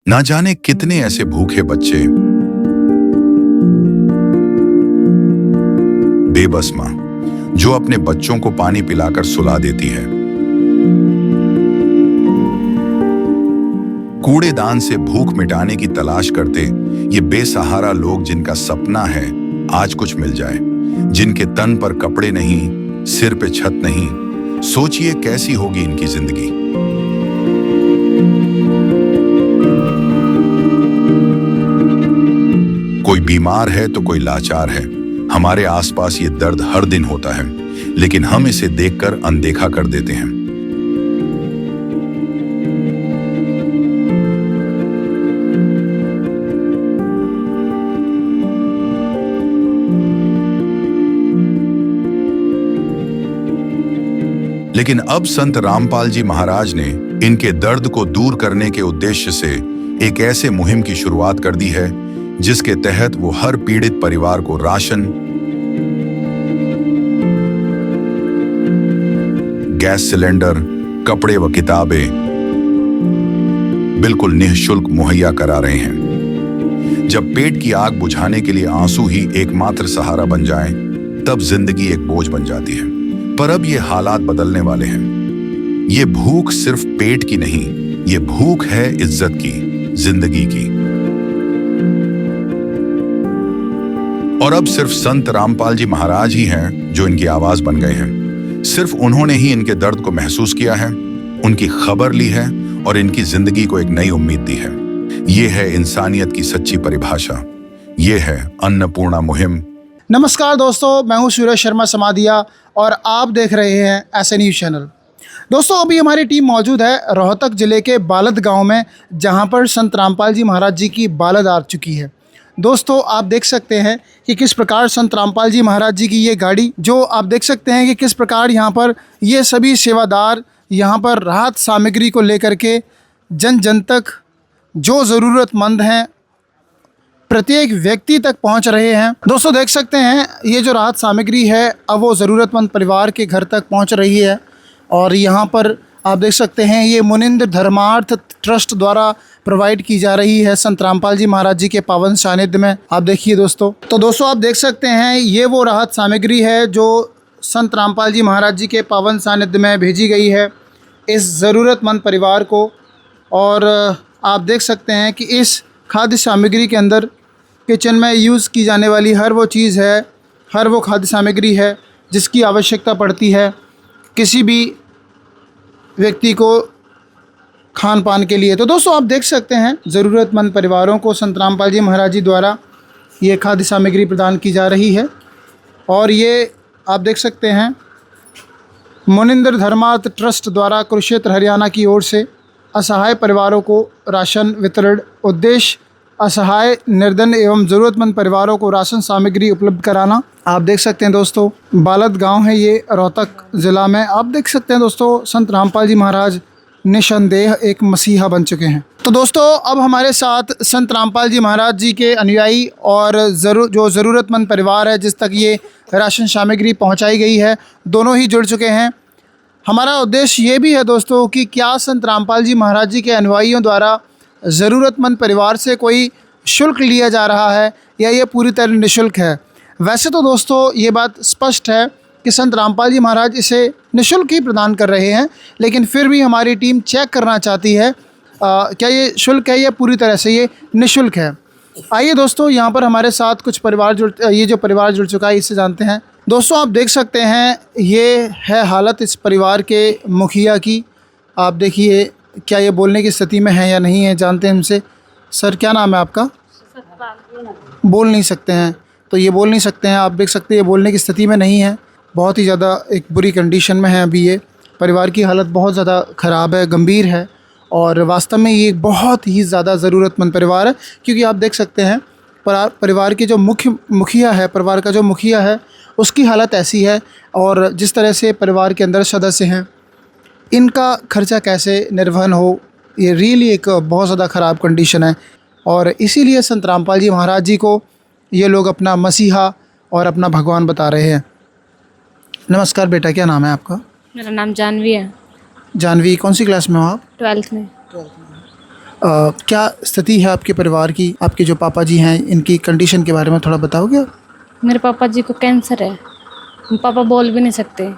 ना जाने कितने ऐसे भूखे बच्चे, बेबस मां जो अपने बच्चों को पानी पिलाकर सुला देती है। कूड़ेदान से भूख मिटाने की तलाश करते ये बेसहारा लोग जिनका सपना है आज कुछ मिल जाए, जिनके तन पर कपड़े नहीं, सिर पे छत नहीं, सोचिए कैसी होगी इनकी जिंदगी। कोई बीमार है तो कोई लाचार है। हमारे आसपास ये दर्द हर दिन होता है, लेकिन हम इसे देखकर अनदेखा कर देते हैं। लेकिन अब संत रामपाल जी महाराज ने इनके दर्द को दूर करने के उद्देश्य से एक ऐसे मुहिम की शुरुआत कर दी है जिसके तहत वो हर पीड़ित परिवार को राशन, गैस सिलेंडर, कपड़े व किताबें बिल्कुल निःशुल्क मुहैया करा रहे हैं। जब पेट की आग बुझाने के लिए आंसू ही एकमात्र सहारा बन जाएं, तब जिंदगी एक बोझ बन जाती है। पर अब ये हालात बदलने वाले हैं। ये भूख सिर्फ पेट की नहीं, ये भूख है इज्जत की, जिंदगी की। और अब सिर्फ संत रामपाल जी महाराज ही हैं जो इनकी आवाज बन गए हैं। सिर्फ उन्होंने ही इनके दर्द को महसूस किया है, उनकी खबर ली है और इनकी जिंदगी को एक नई उम्मीद दी है। ये है इंसानियत की सच्ची परिभाषा। ये है अन्नपूर्णा मुहिम। नमस्कार दोस्तों, मैं हूं सूरज शर्मा समाधिया और आप देख रहे हैं ऐसे न्यूज़ चैनल। दोस्तों, अभी हमारी टीम मौजूद है रोहतक ज़िले के बालद गांव में, जहां पर संत रामपाल जी महाराज जी की बालद आ चुकी है। दोस्तों, आप देख सकते हैं कि किस प्रकार संत रामपाल जी महाराज जी की ये गाड़ी, जो आप देख सकते हैं कि किस प्रकार यहाँ पर ये सभी सेवादार यहाँ पर राहत सामग्री को लेकर के जन जन तक जो ज़रूरतमंद हैं प्रत्येक व्यक्ति तक पहुंच रहे हैं। दोस्तों, देख सकते हैं ये जो राहत सामग्री है अब वो ज़रूरतमंद परिवार के घर तक पहुंच रही है। और यहाँ पर आप देख सकते हैं ये मुनिंद्र धर्मार्थ ट्रस्ट द्वारा प्रोवाइड की जा रही है संत रामपाल जी महाराज जी के पावन सानिध्य में। आप देखिए दोस्तों, तो दोस्तों आप देख सकते हैं ये वो राहत सामग्री है जो संत रामपाल जी महाराज जी के पावन सानिध्य में भेजी गई है इस ज़रूरतमंद परिवार को। और आप देख सकते हैं कि इस खाद्य सामग्री के अंदर किचन में यूज़ की जाने वाली हर वो चीज़ है, हर वो खाद्य सामग्री है जिसकी आवश्यकता पड़ती है किसी भी व्यक्ति को खान पान के लिए। तो दोस्तों आप देख सकते हैं ज़रूरतमंद परिवारों को संत रामपाल जी महाराज जी द्वारा ये खाद्य सामग्री प्रदान की जा रही है। और ये आप देख सकते हैं मुनिंद्र धर्मार्थ ट्रस्ट द्वारा कुरुक्षेत्र हरियाणा की ओर से असहाय परिवारों को राशन वितरण। उद्देश्य असहाय, निर्धन एवं ज़रूरतमंद परिवारों को राशन सामग्री उपलब्ध कराना। आप देख सकते हैं दोस्तों, बालद गांव है ये रोहतक ज़िला में। आप देख सकते हैं दोस्तों, संत रामपाल जी महाराज निसंदेह एक मसीहा बन चुके हैं। तो दोस्तों अब हमारे साथ संत रामपाल जी महाराज जी के अनुयायी और जो ज़रूरतमंद परिवार है जिस तक ये राशन सामग्री पहुँचाई गई है, दोनों ही जुड़ चुके हैं। हमारा उद्देश्य ये भी है दोस्तों कि क्या संत रामपाल जी महाराज जी के अनुयायियों द्वारा ज़रूरतमंद परिवार से कोई शुल्क लिया जा रहा है या ये पूरी तरह निःशुल्क है। वैसे तो दोस्तों ये बात स्पष्ट है कि संत रामपाल जी महाराज इसे निःशुल्क ही प्रदान कर रहे हैं, लेकिन फिर भी हमारी टीम चेक करना चाहती है क्या ये शुल्क है या पूरी तरह से ये निःशुल्क है। आइए दोस्तों, यहाँ पर हमारे साथ कुछ ये जो परिवार जुड़ चुका है इससे जानते हैं। दोस्तों आप देख सकते हैं ये है हालत इस परिवार के मुखिया की। आप देखिए क्या ये बोलने की स्थिति में है या नहीं है, जानते हैं हमसे। सर क्या नाम है आपका? बोल नहीं सकते हैं, तो ये बोल नहीं सकते हैं। आप देख सकते हैं ये बोलने की स्थिति में नहीं है, बहुत ही ज़्यादा एक बुरी कंडीशन में है अभी। ये परिवार की हालत बहुत ज़्यादा ख़राब है, गंभीर है और वास्तव में ये बहुत ही ज़्यादा ज़रूरतमंद परिवार है। क्योंकि आप देख सकते हैं परिवार के जो मुखिया है, परिवार का जो मुखिया है उसकी हालत ऐसी है और जिस तरह से परिवार के अंदर सदस्य हैं इनका खर्चा कैसे निर्वहन हो, ये रियली एक बहुत ज़्यादा ख़राब कंडीशन है। और इसीलिए संत रामपाल जी महाराज जी को ये लोग अपना मसीहा और अपना भगवान बता रहे हैं। नमस्कार बेटा, क्या नाम है आपका? मेरा नाम जानवी है। जानवी, कौन सी क्लास में हो आप? 12th में। क्या स्थिति है आपके परिवार की? आपके जो पापा जी हैं इनकी कंडीशन के बारे में थोड़ा बताओगे? मेरे पापा जी को कैंसर है। पापा बोल भी नहीं सकते।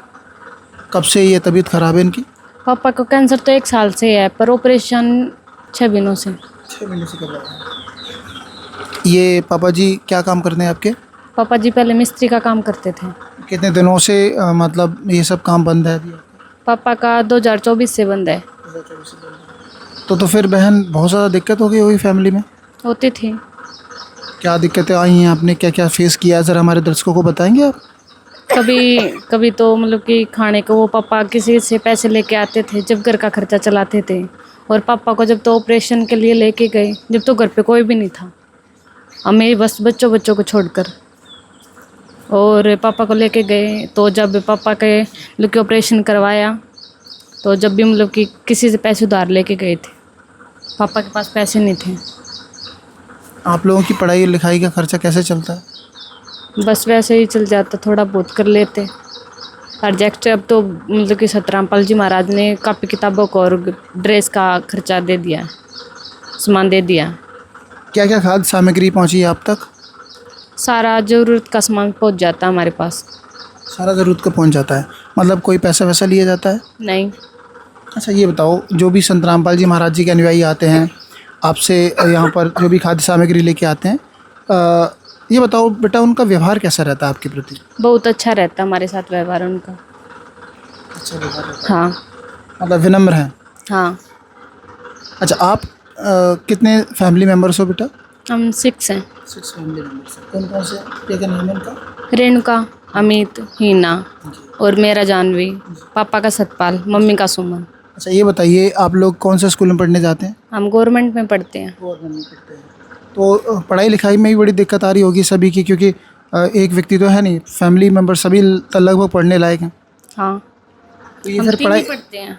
कब से ये तबीयत ख़राब है इनकी? पापा को कैंसर तो 1 साल से है, पर ऑपरेशन 6 महीनों से। 6 महीने से कर रहा है। ये पापा जी क्या काम करते हैं आपके? पापा जी पहले मिस्त्री का काम करते थे। कितने दिनों से मतलब ये सब काम बंद है अभी? पापा का 2024 से बंद है। तो फिर बहन बहुत ज़्यादा दिक्कत हो गई होगी फैमिली में? होती थी। क्या दिक्कतें आई हैं? आपने क्या क्या फेस किया, ज़रा हमारे दर्शकों को बताएंगे आप? कभी कभी तो मतलब कि खाने को वो पापा किसी से पैसे लेके आते थे जब घर का खर्चा चलाते थे। और पापा को जब तो ऑपरेशन के लिए लेके गए, जब तो घर पे कोई भी नहीं था, हमें बस बच्चों को छोड़कर। और पापा को लेके गए तो जब पापा के मतलब कि ऑपरेशन करवाया, तो जब भी मतलब कि किसी से पैसे उधार लेके गए थे, पापा के पास पैसे नहीं थे। आप लोगों की पढ़ाई लिखाई का खर्चा कैसे चलता है? बस वैसे ही चल जाता, थोड़ा बहुत कर लेते। प्रोजेक्ट अब तो मतलब कि सतरामपाल जी महाराज ने कापी किताबों को और ड्रेस का खर्चा दे दिया, सामान दे दिया। क्या क्या खाद्य सामग्री पहुंची है आप तक? सारा ज़रूरत का सामान पहुंच जाता है हमारे पास। सारा ज़रूरत का पहुंच जाता है, मतलब कोई पैसा वैसा लिया जाता है? नहीं। अच्छा ये बताओ, जो भी संत रामपाल जी महाराज जी के अनुयायी आते हैं आपसे यहाँ पर जो भी खाद्य सामग्री लेके आते हैं, ये बताओ बेटा उनका व्यवहार कैसा रहता है आपके प्रति? बहुत अच्छा रहता हमारे साथ व्यवहार उनका। अच्छा व्यवहार रहता हाँ। है, मतलब विनम्र है। हाँ। अच्छा आप कितने फैमिली मेम्बर्स हो बेटा? हम 6 हैं। 6 फैमिली मेम्बर्स। कौन कौन से? क्या नाम है उनका? रेणुका, अमित, हीना और मेरा जानवी। पापा का सतपाल, मम्मी का सुमन। अच्छा ये बताइए, आप लोग कौन से स्कूल में पढ़ने जाते हैं? हम गवर्नमेंट में पढ़ते हैं। गवर्नमेंट में पढ़ते हैं। तो पढ़ाई लिखाई में भी बड़ी दिक्कत आ रही होगी सभी की, क्योंकि एक व्यक्ति तो है नहीं, फैमिली मेम्बर सभी लगभग पढ़ने लायक हैं। हाँ। तो ये हम फिर 3 ही पढ़ते हैं।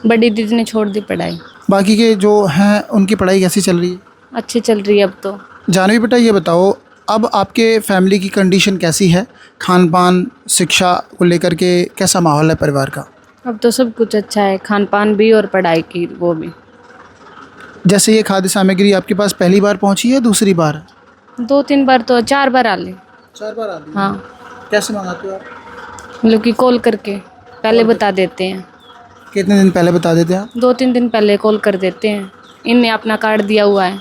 बड़ी दीदी ने छोड़ दी पढ़ाई। बाकी के जो हैं उनकी पढ़ाई कैसी चल रही है? अच्छी चल रही है अब तो। जानवी बेटा ये बताओ, अब आपके फैमिली की कंडीशन कैसी है? खान पान शिक्षा को लेकर के कैसा माहौल है परिवार का? अब तो सब कुछ अच्छा है, खान पान भी और पढ़ाई की वो भी। जैसे ये खाद्य सामग्री आपके पास पहली बार पहुंची है, दूसरी बार? 2-3 बार तो 4 बार आ ले। 4 बार आ गई। हाँ। कैसे मंगाते हो आप? मतलब कि कॉल करके पहले बता देते हैं। कितने दिन पहले बता देते हैं आप? 2-3 दिन पहले कॉल कर देते हैं। इनने अपना कार्ड दिया हुआ है,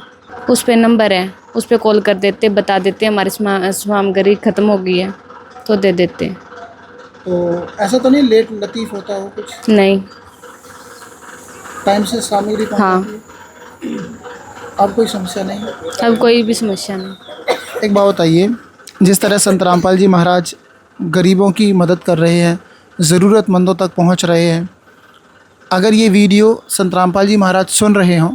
उस पे नंबर है, उस पे कॉल कर देते, बता देते हमारी सामग्री ख़त्म हो गई है तो दे देते। तो ऐसा तो नहीं लेट लतीफ़ होता हो कुछ? नहीं। टाइम से सामग्री पहुंच हाँ। जाती है? अब कोई समस्या नहीं है? अब कोई भी समस्या नहीं। एक बात बताइए, जिस तरह संत रामपाल जी महाराज गरीबों की मदद कर रहे हैं, ज़रूरतमंदों तक पहुंच रहे हैं, अगर ये वीडियो संत रामपाल जी महाराज सुन रहे हों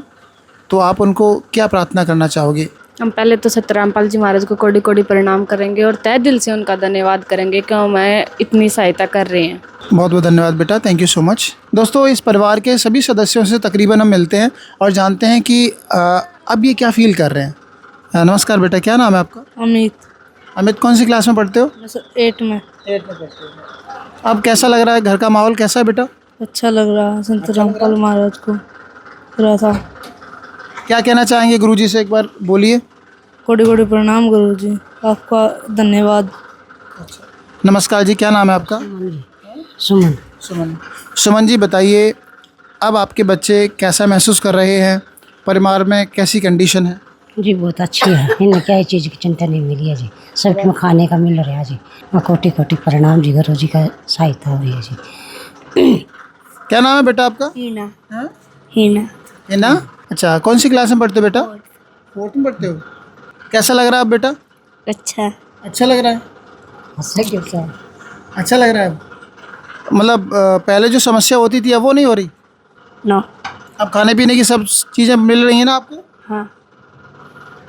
तो आप उनको क्या प्रार्थना करना चाहोगे? हम पहले तो सतरामपाल जी महाराज को कोटि कोटि प्रणाम करेंगे और तहे दिल से उनका धन्यवाद करेंगे कि हमें इतनी सहायता कर रहे हैं। बहुत बहुत धन्यवाद बेटा, थैंक यू सो मच। दोस्तों इस परिवार के सभी सदस्यों से तकरीबन हम मिलते हैं और जानते हैं कि अब ये क्या फील कर रहे हैं। नमस्कार बेटा, क्या नाम है आपका? अमित। अमित, कौन सी क्लास में पढ़ते हो? 8 में। 8 में पढ़ते हो। अब कैसा लग रहा है, घर का माहौल कैसा है बेटा? अच्छा लग रहा है, संत रामपाल महाराज को रहा था। क्या कहना चाहेंगे गुरुजी से, एक बार बोलिए। कोटि कोटि प्रणाम गुरुजी, आपका धन्यवाद। नमस्कार जी, क्या नाम है आपका? सुमन। सुमन। सुमन जी बताइए, अब आपके बच्चे कैसा महसूस कर रहे हैं, परिवार में कैसी कंडीशन है? जी बहुत अच्छी है, इन्हें क्या चीज़ की चिंता नहीं मिली है जी, सब में खाने का मिल रहा है जी। मैं कोटि कोटि प्रणाम जी, गुरु जी का सहायता हो रही है जी। क्या नाम है बेटा आपका? हीना। हाँ? हीना। हिना। अच्छा, कौन सी क्लास में पढ़ते हो बेटा? 4th में पढ़ते हो। कैसा लग रहा है अब बेटा? अच्छा। अच्छा लग रहा है? अच्छा अच्छा लग रहा है। मतलब पहले जो समस्या होती थी अब वो नहीं हो रही? नो। अब खाने पीने की सब चीज़ें मिल रही हैं ना आपको? हाँ।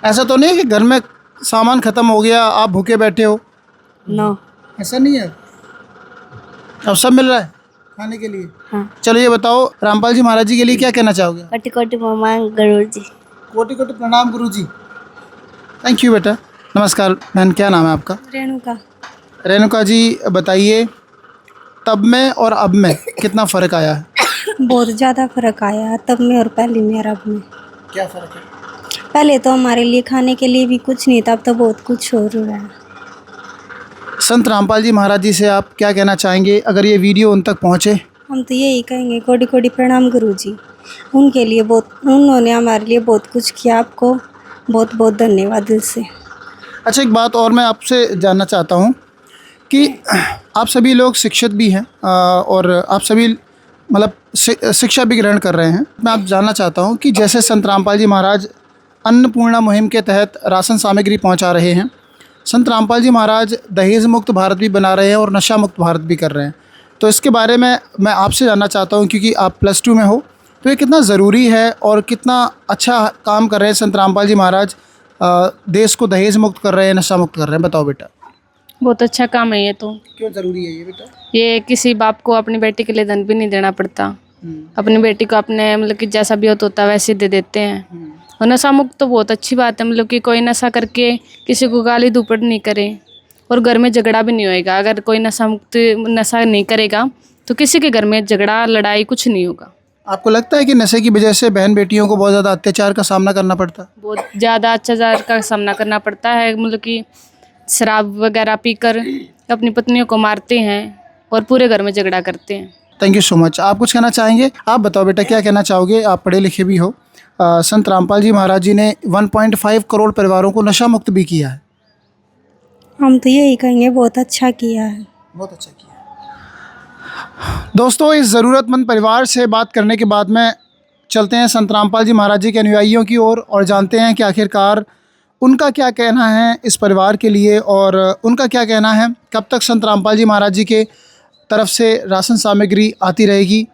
ऐसा तो नहीं है कि घर में सामान ख़त्म हो गया आप भूखे बैठे हो? नो। ऐसा नहीं है, अब सब मिल रहा है खाने के लिए। हाँ। चलो ये बताओ, रामपाल जी महाराज जी के लिए क्या कहना चाहोगे? कोटि कोटि प्रणाम गुरुजी। कोटि कोटि प्रणाम गुरुजी। थैंक यू बेटा। नमस्कार बहन, क्या नाम है आपका? रेणुका। रेणुका जी बताइए, तब में और अब में कितना फ़र्क आया है? बहुत ज़्यादा फर्क आया तब में और पहले में और अब में। क्या फ़र्क है? पहले तो हमारे लिए खाने के लिए भी कुछ नहीं था, अब तो बहुत कुछ हो रहा है। संत रामपाल जी महाराज जी से आप क्या कहना चाहेंगे अगर ये वीडियो उन तक पहुँचे? हम तो यही कहेंगे, कोटि कोटि प्रणाम गुरु जी। उनके लिए उन्होंने हमारे लिए बहुत कुछ किया। आपको बहुत बहुत धन्यवाद दिल से। अच्छा, एक बात और मैं आपसे जानना चाहता हूँ कि आप सभी लोग शिक्षित भी हैं और आप सभी मतलब शिक्षा भी ग्रहण कर रहे हैं। मैं आप जानना चाहता हूँ कि जैसे संत रामपाल जी महाराज अन्नपूर्णा मुहिम के तहत राशन सामग्री पहुँचा रहे हैं, संत रामपाल जी महाराज दहेज मुक्त भारत भी बना रहे हैं और नशा मुक्त भारत भी कर रहे हैं। तो इसके बारे में मैं आपसे जानना चाहता हूँ, क्योंकि आप +2 में हो, तो ये कितना ज़रूरी है और कितना अच्छा काम कर रहे हैं संत रामपाल जी महाराज, देश को दहेज मुक्त कर रहे हैं, नशा मुक्त कर रहे हैं। बताओ बेटा। बहुत अच्छा काम है ये तो। क्यों ज़रूरी है ये बेटा? ये किसी बाप को अपनी बेटी के लिए धन भी नहीं देना पड़ता। अपनी बेटी को अपने मतलब कि जैसा भी होता वैसे दे देते हैं। और नशा मुक्त तो बहुत अच्छी बात है, मतलब कि कोई नशा करके किसी को गाली दुपट नहीं करे और घर में झगड़ा भी नहीं होएगा। अगर कोई नशा नहीं करेगा तो किसी के घर में झगड़ा लड़ाई कुछ नहीं होगा। आपको लगता है कि नशे की वजह से बहन बेटियों को बहुत ज़्यादा अत्याचार का सामना करना पड़ता है? बहुत ज़्यादा अत्याचार का सामना करना पड़ता है, मतलब कि शराब वगैरह पीकर अपनी पत्नियों को मारते हैं और पूरे घर में झगड़ा करते हैं। Thank you so much. आप कुछ कहना चाहेंगे? आप बताओ बेटा, क्या कहना चाहोगे? आप पढ़े लिखे भी हो। संत रामपाल जी महाराज जी ने 1.5 करोड़ परिवारों को नशा मुक्त भी किया है। हम तो यही कहेंगे, बहुत अच्छा किया है। बहुत अच्छा किया। दोस्तों, इस ज़रूरतमंद परिवार से बात करने के बाद में चलते हैं संत रामपाल जी महाराज जी के अनुयायियों की ओर और जानते हैं कि आखिरकार उनका क्या कहना है इस परिवार के लिए और उनका क्या कहना है कब तक संत रामपाल जी महाराज जी के तरफ से राशन सामग्री आती रहेगी।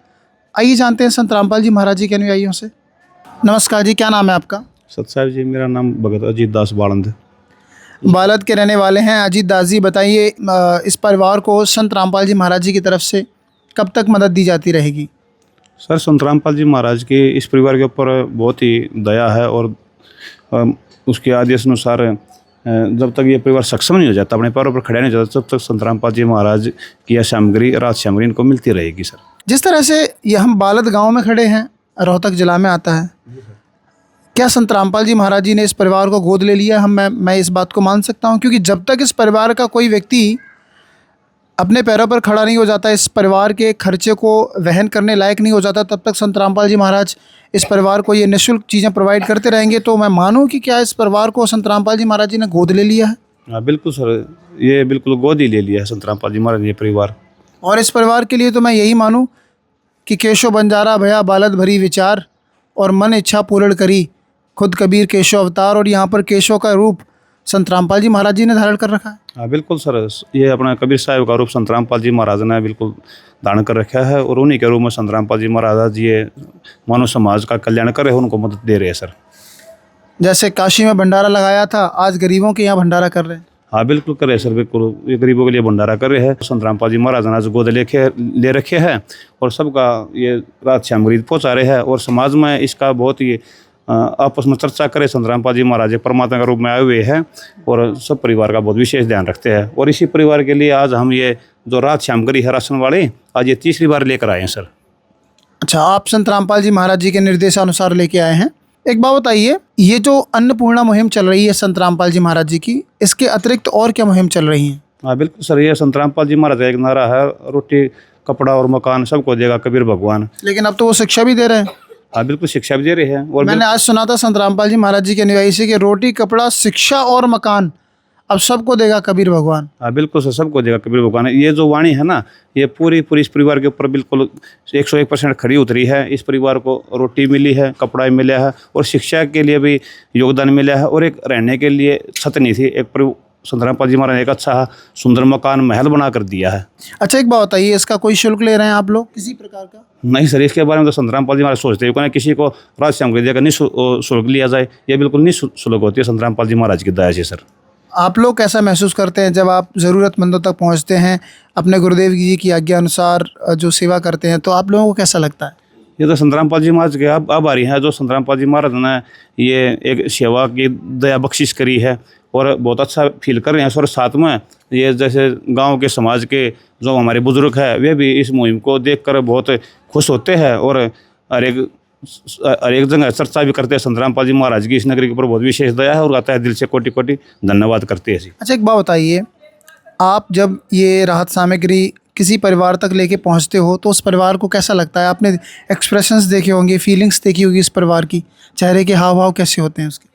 आइए जानते हैं संत रामपाल जी महाराज जी के अनुयायियों से। नमस्कार जी, क्या नाम है आपका? सत साहब जी, मेरा नाम भगत अजीत दास बालंद। बालद के रहने वाले हैं। अजीत दास जी, बताइए इस परिवार को संत रामपाल जी महाराज जी की तरफ से कब तक मदद दी जाती रहेगी? सर, संत रामपाल जी महाराज के इस परिवार के ऊपर बहुत ही दया है और उसके आदेश अनुसार जब तक ये परिवार सक्षम नहीं हो जाता, अपने पैरों पर खड़ा नहीं हो जाता, तब तक संत रामपाल जी महाराज की यह सामग्री, रात सामग्री इनको मिलती रहेगी। सर, जिस तरह से ये हम बालद गांव में खड़े हैं, रोहतक जिला में आता है, क्या संत रामपाल जी महाराज जी ने इस परिवार को गोद ले लिया? मैं इस बात को मान सकता हूं, क्योंकि जब तक इस परिवार का कोई व्यक्ति अपने पैरों पर खड़ा नहीं हो जाता, इस परिवार के खर्चे को वहन करने लायक नहीं हो जाता, तब तक संत रामपाल जी महाराज इस परिवार को ये निःशुल्क चीज़ें प्रोवाइड करते रहेंगे। तो मैं मानूं कि क्या इस परिवार को संत रामपाल जी महाराज जी ने गोद ले लिया है? हाँ बिल्कुल सर, ये बिल्कुल गोद ही ले लिया है संत रामपाल जी महाराज ने ये परिवार। और इस परिवार के लिए तो मैं यही मानूं कि केशव बंजारा भया बालद भरी विचार और मन इच्छा पूर्ण करी, खुद कबीर केशव अवतार। और यहाँ पर केशव का रूप संत रामपाल जी महाराज जी ने धारण कर रखा है। हाँ बिल्कुल सर, ये अपना कबीर साहिब का रूप संत रामपाल जी महाराज ने बिल्कुल धारण कर रखा है और उन्हीं के रूप में संत रामपाल जी महाराज जी ये मानव समाज का कल्याण कर रहे हैं, उनको मदद दे रहे हैं। सर, जैसे काशी में भंडारा लगाया था, आज गरीबों के यहाँ भंडारा कर रहे हैं। हाँ बिल्कुल कर रहे हैं सर, बिल्कुल ये गरीबों के लिए भंडारा कर रहे हैं। संत रामपाल जी महाराज ने आज गोद ले रखे हैं और सबका ये रात सामग्री पहुँचा रहे हैं और समाज में इसका बहुत ही आपस में चर्चा करें। संत रामपाल जी महाराज परमात्मा के रूप में आए हुए हैं और सब परिवार का बहुत विशेष ध्यान रखते हैं। और इसी परिवार के लिए आज हम ये जो रात सामग्री है राशन वाले, आज ये तीसरी बार लेकर आए हैं। सर, अच्छा, आप संत रामपाल जी महाराज जी के निर्देशानुसार लेके आए हैं। एक बात बताइए, ये जो अन्नपूर्णा मुहिम चल रही है संत रामपाल जी महाराज जी की, इसके अतिरिक्त और क्या मुहिम चल रही है? हाँ बिल्कुल सर, ये संत रामपाल जी महाराज का एक नारा है, रोटी कपड़ा और मकान सबको देगा कबीर भगवान। लेकिन अब तो वो शिक्षा भी दे रहे हैं। हाँ बिल्कुल, शिक्षा भी दे रहे हैं। और मैंने आज सुना था संत रामपाल जी महाराज जी के अनुयायी से कि रोटी कपड़ा शिक्षा और मकान अब सबको देगा कबीर भगवान। हाँ बिल्कुल सर, सबको देगा कबीर भगवान। ये जो वाणी है ना, ये पूरी इस परिवार के ऊपर बिल्कुल 101% खड़ी उतरी है। इस परिवार को रोटी मिली है, कपड़ा मिला है और शिक्षा के लिए भी योगदान मिला है और एक रहने के लिए छत नहीं थी, एक संत रामपाल जी महाराज ने एक अच्छा सुंदर मकान महल बना कर दिया है। अच्छा, एक बात बताइए, इसका कोई शुल्क ले रहे हैं आप लोग किसी प्रकार का? नहीं सर, इसके बारे में तो संत रामपाल जी महाराज सोचते हैं किसी को राज सामग्री देकर निःशुल्क लिया जाए, ये बिल्कुल निःशुल्क होती है संत रामपाल जी महाराज की दया से। सर, आप लोग कैसा महसूस करते हैं जब आप ज़रूरतमंदों तक पहुंचते हैं, अपने गुरुदेव जी की आज्ञा अनुसार जो सेवा करते हैं, तो आप लोगों को कैसा लगता है? ये तो संत रामपाल जी महाराज के आभारी हैं जो संत रामपाल जी महाराज ने ये एक सेवा की दया बख्शिश करी है और बहुत अच्छा फील कर रहे हैं। और साथ में ये जैसे गांव के समाज के जो हमारे बुजुर्ग हैं वे भी इस मुहिम को देखकर बहुत खुश होते हैं और हर एक जगह चर्चा भी करते हैं। संत रामपाल जी महाराज की इस नगरी के ऊपर बहुत विशेष दया है और आता है दिल से कोटि कोटि धन्यवाद करते हैं जी। अच्छा, एक बात बताइए, आप जब ये राहत सामग्री किसी परिवार तक लेके पहुंचते हो तो उस परिवार को कैसा लगता है? आपने एक्सप्रेशंस देखे होंगे, फीलिंग्स देखी होगी इस परिवार की, चेहरे के हाव भाव कैसे होते हैं उसके?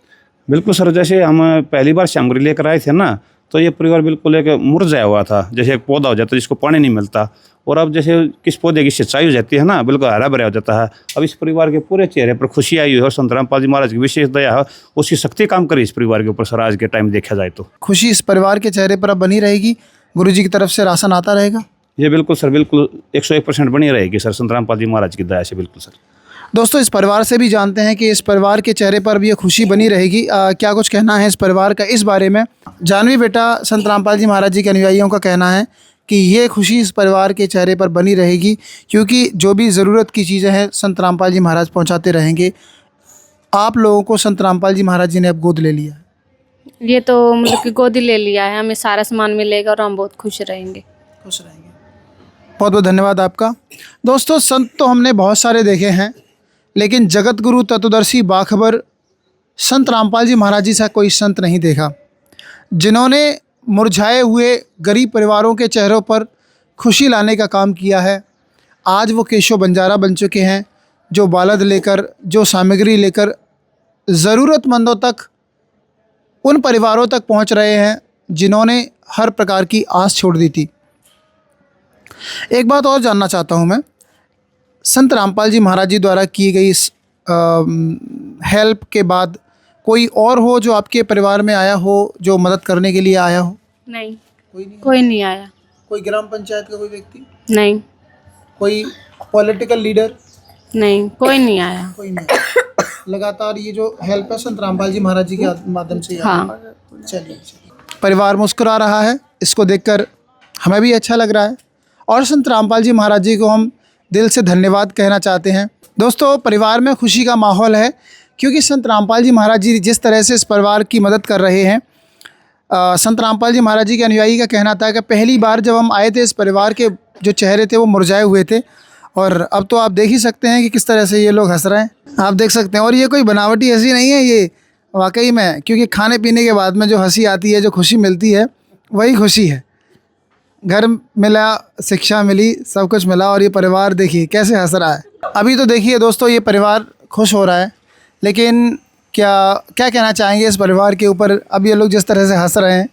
बिल्कुल सर, जैसे हम पहली बार सामग्री लेकर आए थे ना, तो ये परिवार बिल्कुल एक मुरझाया हुआ था, जैसे एक पौधा हो जाता है जिसको पानी नहीं मिलता, और अब जैसे किस पौधे की सिंचाई हो जाती है ना, बिल्कुल हरा भरा हो जाता है। अब इस परिवार के पूरे चेहरे पर खुशी आई हुई है और संत रामपाल जी महाराज की विशेष दया है, उसकी शक्ति काम करी इस परिवार के ऊपर सर। आज के टाइम देखा जाए तो खुशी इस परिवार के चेहरे पर अब बनी रहेगी, गुरुजी की तरफ से राशन आता रहेगा। ये बिल्कुल सर, बिल्कुल 101% बनी रहेगी सर, संत रामपाल जी महाराज की दया से बिल्कुल सर। दोस्तों, इस परिवार से भी जानते हैं कि इस परिवार के चेहरे पर भी ये खुशी बनी रहेगी। क्या कुछ कहना है इस परिवार का इस बारे में? जानवी बेटा, संत रामपाल जी महाराज जी के अनुयायियों का कहना है कि ये खुशी इस परिवार के चेहरे पर बनी रहेगी, क्योंकि जो भी ज़रूरत की चीज़ें हैं संत रामपाल जी महाराज पहुंचाते रहेंगे। आप लोगों को संत रामपाल जी महाराज जी ने अब गोद ले लिया है। ये तो मतलब कि गोदी ले लिया है, हमें सारा सामान मिलेगा और हम बहुत खुश रहेंगे। खुश रहेंगे। बहुत बहुत धन्यवाद आपका। दोस्तों, संत तो हमने बहुत सारे देखे हैं, लेकिन जगत गुरु तत्वदर्शी बाखबर संत रामपाल जी महाराज जी सा कोई संत नहीं देखा, जिन्होंने मुरझाए हुए गरीब परिवारों के चेहरों पर खुशी लाने का काम किया है। आज वो केशव बंजारा बन चुके हैं, जो बालद लेकर, जो सामग्री लेकर ज़रूरतमंदों तक, उन परिवारों तक पहुंच रहे हैं जिन्होंने हर प्रकार की आस छोड़ दी थी। एक बात और जानना चाहता हूं मैं, संत रामपाल जी महाराज जी द्वारा की गई इस हेल्प के बाद कोई और हो जो आपके परिवार में आया हो, जो मदद करने के लिए आया हो? नहीं, कोई नहीं आया। कोई ग्राम पंचायत का कोई व्यक्ति? नहीं। कोई पॉलिटिकल लीडर? नहीं, कोई नहीं आया। कोई नहीं। लगातार ये जो हेल्प है संत रामपाल जी महाराज जी के माध्यम से। हाँ। चलिए, परिवार मुस्कुरा रहा है, इसको देखकर हमें भी अच्छा लग रहा है और संत रामपाल जी महाराज जी को हम दिल से धन्यवाद कहना चाहते हैं। दोस्तों, परिवार में खुशी का माहौल है, क्योंकि संत रामपाल जी महाराज जी जिस तरह से इस परिवार की मदद कर रहे हैं। संत रामपाल जी महाराज जी के अनुयायी का कहना था कि पहली बार जब हम आए थे, इस परिवार के जो चेहरे थे वो मुरझाए हुए थे, और अब तो आप देख ही सकते हैं कि किस तरह से ये लोग हंस रहे हैं, आप देख सकते हैं। और ये कोई बनावटी हंसी नहीं है, ये वाकई में, क्योंकि खाने पीने के बाद में जो हंसी आती है, जो खुशी मिलती है, वही खुशी है। घर मिला, शिक्षा मिली, सब कुछ मिला, और ये परिवार देखिए कैसे हंस रहा है। अभी तो देखिए दोस्तों, ये परिवार खुश हो रहा है, लेकिन क्या कहना चाहेंगे इस परिवार के ऊपर? अब ये लोग जिस तरह से हंस रहे हैं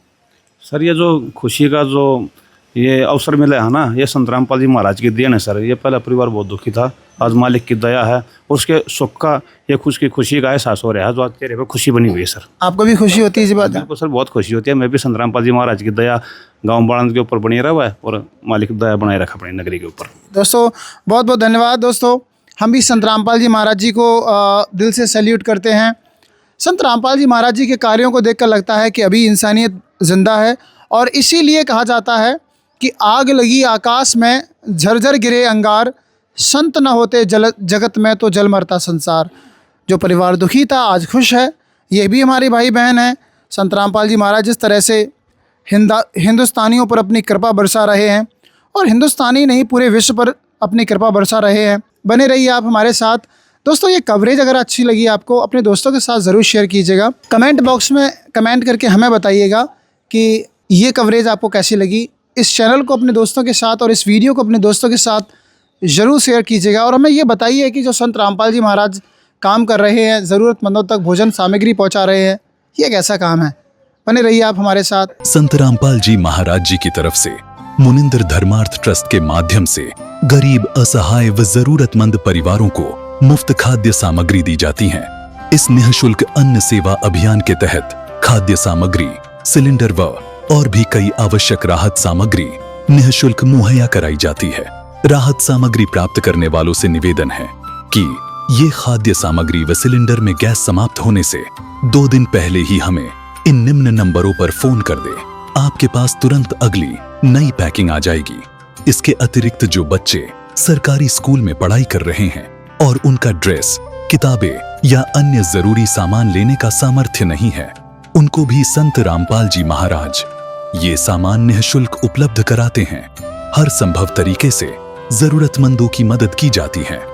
सर, ये जो खुशी का जो ये अवसर मिला है ना, ये संत रामपाल जी महाराज की देन है सर। ये पहला परिवार बहुत दुखी था, आज मालिक की दया है और उसके सुख का, ये खुशी का एहसास हो रहा है, जो आज चेहरे पर खुशी बनी हुई है सर। आपको भी खुशी होती है इस बात? बिल्कुल सर, बहुत खुशी होती है। मैं भी संत रामपाल जी महाराज की दया गाँव बाणंद के ऊपर बनी रहा है और मालिक दया बनाए रखा अपनी नगरी के ऊपर। दोस्तों, बहुत बहुत धन्यवाद। दोस्तों, हम भी संत रामपाल जी महाराज जी को दिल से सैल्यूट करते हैं। संत रामपाल जी महाराज जी के कार्यों को देखकर लगता है कि अभी इंसानियत जिंदा है, और इसीलिए कहा जाता है कि आग लगी आकाश में, झरझर गिरे अंगार, संत न होते जगत में तो जल मरता संसार। जो परिवार दुखी था आज खुश है, ये भी हमारे भाई बहन हैं। संत रामपाल जी महाराज जिस तरह से हिंदुस्तानियों पर अपनी कृपा बरसा रहे हैं, और हिंदुस्तानी नहीं पूरे विश्व पर अपनी कृपा बरसा रहे हैं। बने रहिए आप हमारे साथ। दोस्तों, ये कवरेज अगर अच्छी लगी आपको, अपने दोस्तों के साथ ज़रूर शेयर कीजिएगा। कमेंट बॉक्स में कमेंट करके हमें बताइएगा कि ये कवरेज आपको कैसी लगी। इस चैनल को अपने दोस्तों के साथ और इस वीडियो को अपने दोस्तों के साथ ज़रूर शेयर कीजिएगा, और हमें ये बताइए कि जो संत रामपाल जी महाराज काम कर रहे हैं, ज़रूरतमंदों तक भोजन सामग्री पहुंचा रहे हैं, ये कैसा काम है। बने रहिए आप हमारे साथ। संत रामपाल जी महाराज जी की तरफ से मुनिंद्र धर्मार्थ ट्रस्ट के माध्यम से गरीब, असहाय व जरूरतमंद परिवारों को मुफ्त खाद्य सामग्री दी जाती है। इस निःशुल्क अन्न सेवा अभियान के तहत खाद्य सामग्री, सिलेंडर और भी कई आवश्यक राहत सामग्री निःशुल्क मुहैया कराई जाती है। राहत सामग्री प्राप्त करने वालों से निवेदन है कि ये खाद्य सामग्री व सिलेंडर में गैस समाप्त होने से 2 दिन पहले ही हमें इन निम्न नंबरों पर फोन कर दे। आपके पास तुरंत अगली नई पैकिंग आ जाएगी। इसके अतिरिक्त जो बच्चे सरकारी स्कूल में पढ़ाई कर रहे हैं और उनका ड्रेस, किताबें या अन्य जरूरी सामान लेने का सामर्थ्य नहीं है, उनको भी संत रामपाल जी महाराज ये सामान निःशुल्क उपलब्ध कराते हैं। हर संभव तरीके से जरूरतमंदों की मदद की जाती है।